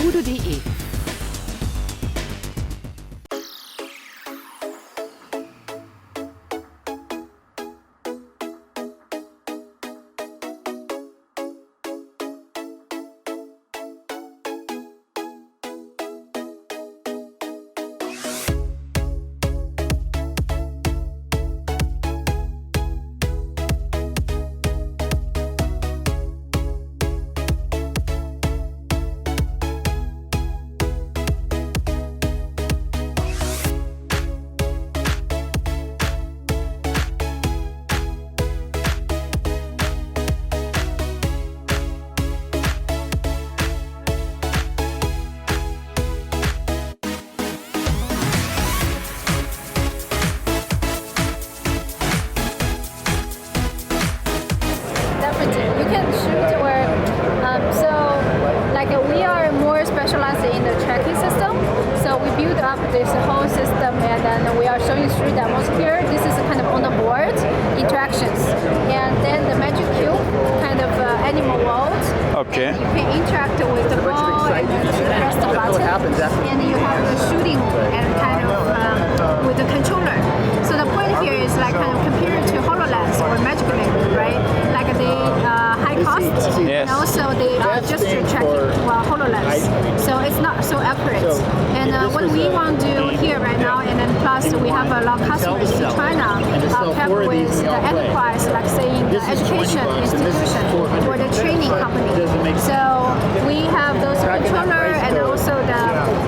VooodooDE. You can shoot or we are more specialized in the tracking system. So we build up this whole system and then we are showing 3 demos here. This is kind of on the board interactions, and then the magic cube kind of animal world. Okay. And you can interact with the ball and then you press the button, and you have the shooting and kind of with the controller. So the point here is like kind of compared to HoloLens or Magic Leap, right? Like they high cost and also they gesture tracking HoloLens. So it's not so accurate. And what we want to do here right now, and then plus we have a lot of customers in China help with the enterprise, like saying the education institution or the training company. So we have those controller and also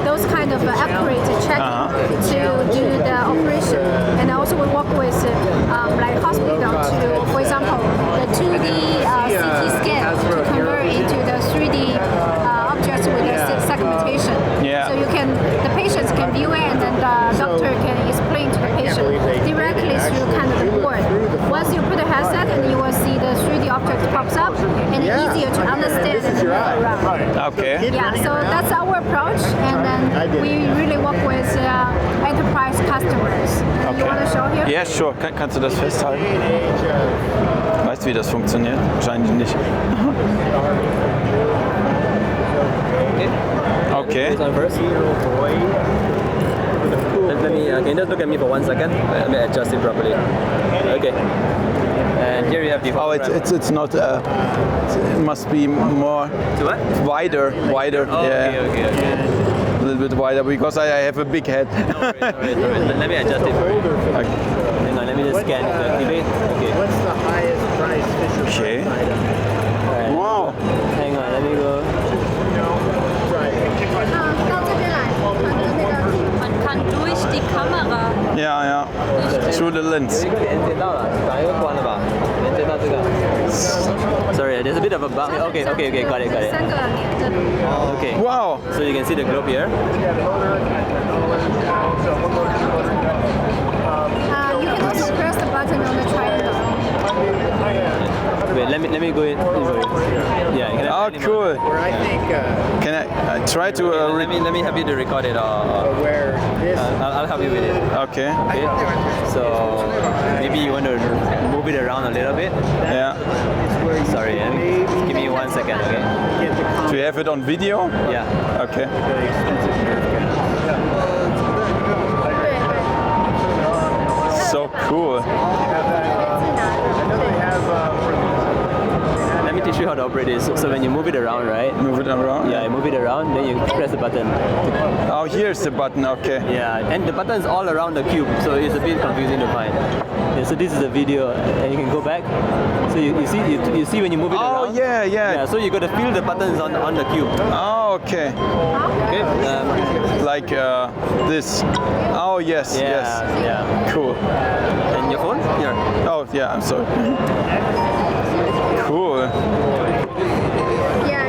those kind of accurate tracking to do the operation. And also we work with like hospital to, for example, the 2D CT scan to convert into the 3D objects with the segmentation. Yeah. So the patients can view it and then the doctor can explain to the patient directly through kind of the board. Once you put a headset and you will see the 3D object pops up and easier to understand and move around. Okay. Yeah, so that's our approach, and then we really work with enterprise customers. You want to show here? Yeah, sure. Kannst du das festhalten? Weißt du, wie das funktioniert? Wahrscheinlich nicht. Okay. Let me, can you just look at me for 1 second? Let me adjust it properly. Okay. And here you have the. Oh, it's not. It must be more wider. Oh, Yeah. Okay. A little bit wider because I have a big head. No worries. Let me adjust it for you. Okay. Hang on, let me just scan it to activate. Okay. What's the highest price Fisher Okay. Price item? Right. Wow. Hang on, let me go. 到这边来，man kann durch die Kamera. Yeah. Through the lens. 有一个连接到了，把一个关了吧？连接到这个。Sorry, there's a bit of a bug. Okay, got it. 3个连着。 Okay. Wow. So you can see the globe here. You can also press the button on the triangle. Wait, let me go in. Yeah. Can I Oh, cool. Where I think Can I try to? let me help you to record it. where this I'll help you with it. Okay. Okay. So maybe you want to move it around a little bit. Yeah. Sorry, give me 1 second. Okay. get the Do you have it on video? Yeah. Okay. So cool. Let me teach you how to operate this. So when you move it around, right? Move it around. Yeah, you move it around, then you press the button. Oh, here's the button. Okay. Yeah, and the button is all around the cube, so it's a bit confusing to find. Yeah, so this is the video, and you can go back. So you see when you move it around. Oh, yeah. Yeah, so you got to feel the buttons on the cube. Oh, okay. Okay. Like this. Oh, yes. Yeah. Cool. And your phone? Here. Oh, yeah. I'm sorry. Cool. Yeah.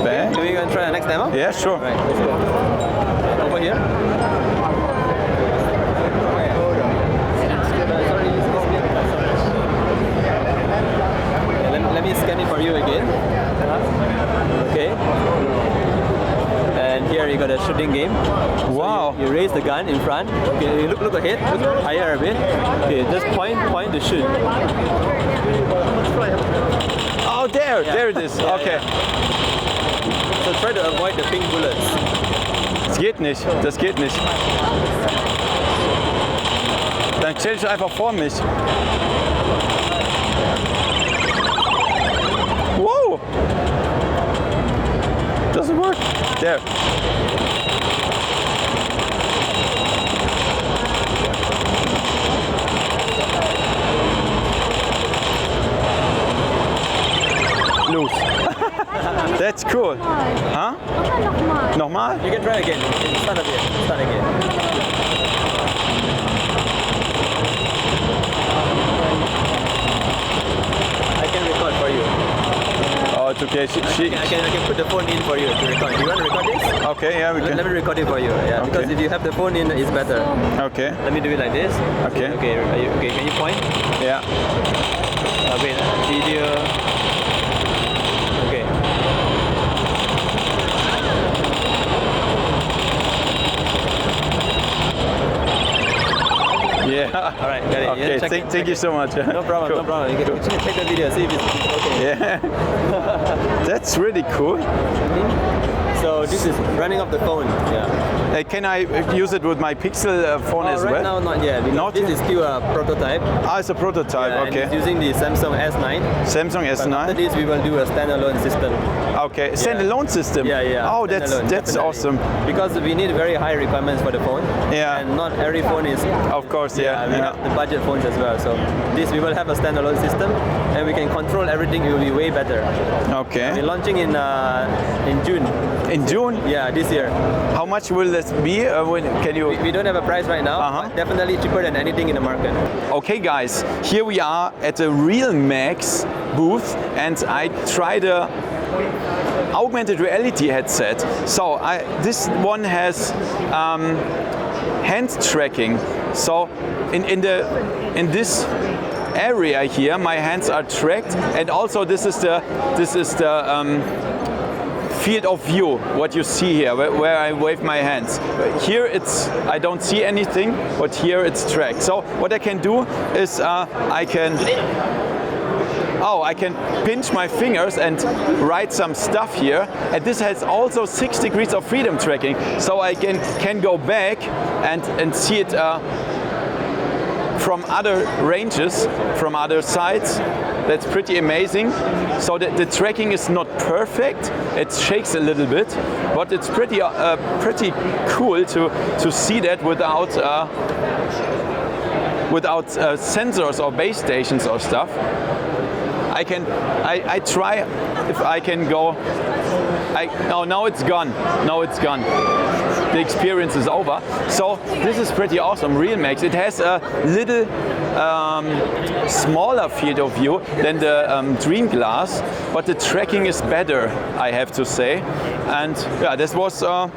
Back. Can we go and try the next demo? Yeah, sure. Right, let's go. Over here. Let me scan it for you again. Okay. And here you got got a shooting game. Wow. So you raise the gun in front. Okay, you look ahead, look higher a bit. Okay, just point to shoot. Oh, there it is. Okay. So try to avoid the pink bullets. Das geht nicht. Das geht nicht. Dann stell dich einfach vor mich. Whoa! Doesn't work. There. Loose. That's cool. Huh? Nochmal? You can try again. Start again. Start again. I can record for you. Oh, it's okay. I can put the phone in for you to record. You want to record this? Okay, yeah, we can. Let me record it for you. Yeah, Okay. because if you have the phone in, it's better. Okay. Let me do it like this. Okay. Okay. Okay. Can you point? Yeah. Wait. Video. Okay. Yeah. All right. Got it. Okay. Check it, Thank you so much. No problem. Cool. No problem. You can take the video. See if it's okay. Yeah. That's really cool. So this is running off the phone. Yeah. Can I use it with my Pixel phone as right well? now, not yet. Because Not this yet? is still a prototype. Ah, it's a prototype. Yeah, and Okay. it's using the Samsung S9. Samsung But after S9. this, we will do a standalone system. Okay. Standalone system. Yeah. Oh, that's standalone, definitely. awesome. Because we need very high requirements for the phone. Yeah. And not every phone is. Of course. Yeah. We Yeah. have the budget phones as well. So this we will have a standalone system, and we can control everything. It will be way better. Okay. We're launching in June. In June. Yeah, this year. How much will this be? Can you? We don't have a price right now, but definitely cheaper than anything in the market. Okay, guys. Here we are at the Realmax booth, and I tried a augmented reality headset. So this one has hand tracking. So in this area here, my hands are tracked, and also this is the field of view, what you see here, where I wave my hands. Here I don't see anything, but here it's tracked. So what I can do is I can pinch my fingers and write some stuff here. And this has also 6 degrees of freedom tracking. So I can go back and see it from other ranges, from other sides. That's pretty amazing. So the tracking is not perfect. It shakes a little bit, but it's pretty cool to see that without sensors or base stations or stuff. I try if I can go. Now it's gone. Now it's gone. The experience is over. So this is pretty awesome. Realmax. It has a little smaller field of view than the Dream Glass, but the tracking is better, I have to say. And yeah, this was a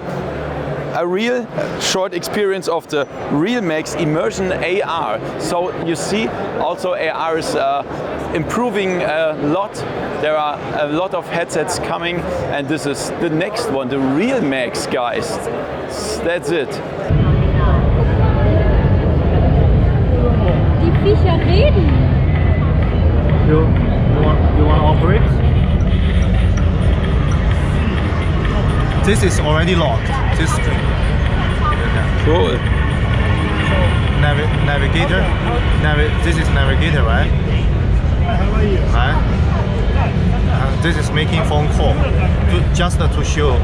real short experience of the Realmax Immersion AR. So you see, also AR is improving a lot. There are a lot of headsets coming, and this is the next one, the Realmax, guys. That's it. Die Viecher reden. You want to operate? This is already locked. This string. Cool. Navigator. This is navigator, right? Right. This is making phone call. Just to show.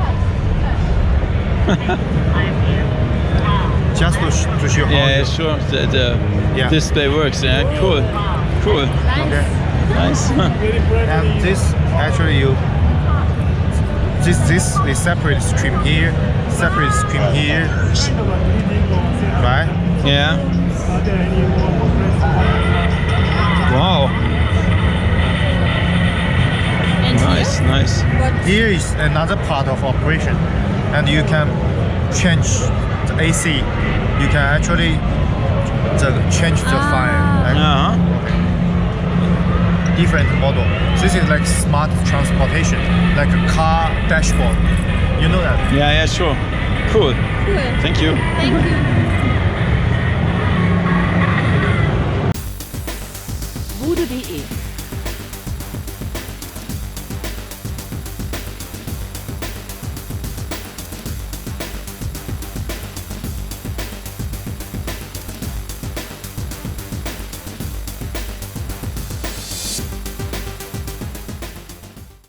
Just to show how. Yeah, sure. The Yeah. display works. Yeah, cool. Cool. Okay. Nice. And this actually this is separate stream here, separate stream here, right? Yeah. Wow. Nice. Here is another part of operation, and you can change the AC. You can actually change the file. Yeah. Different model. This is like smart transportation, like a car dashboard. You know that? Yeah, sure. Cool. Thank you. Thank you. VooodooDE.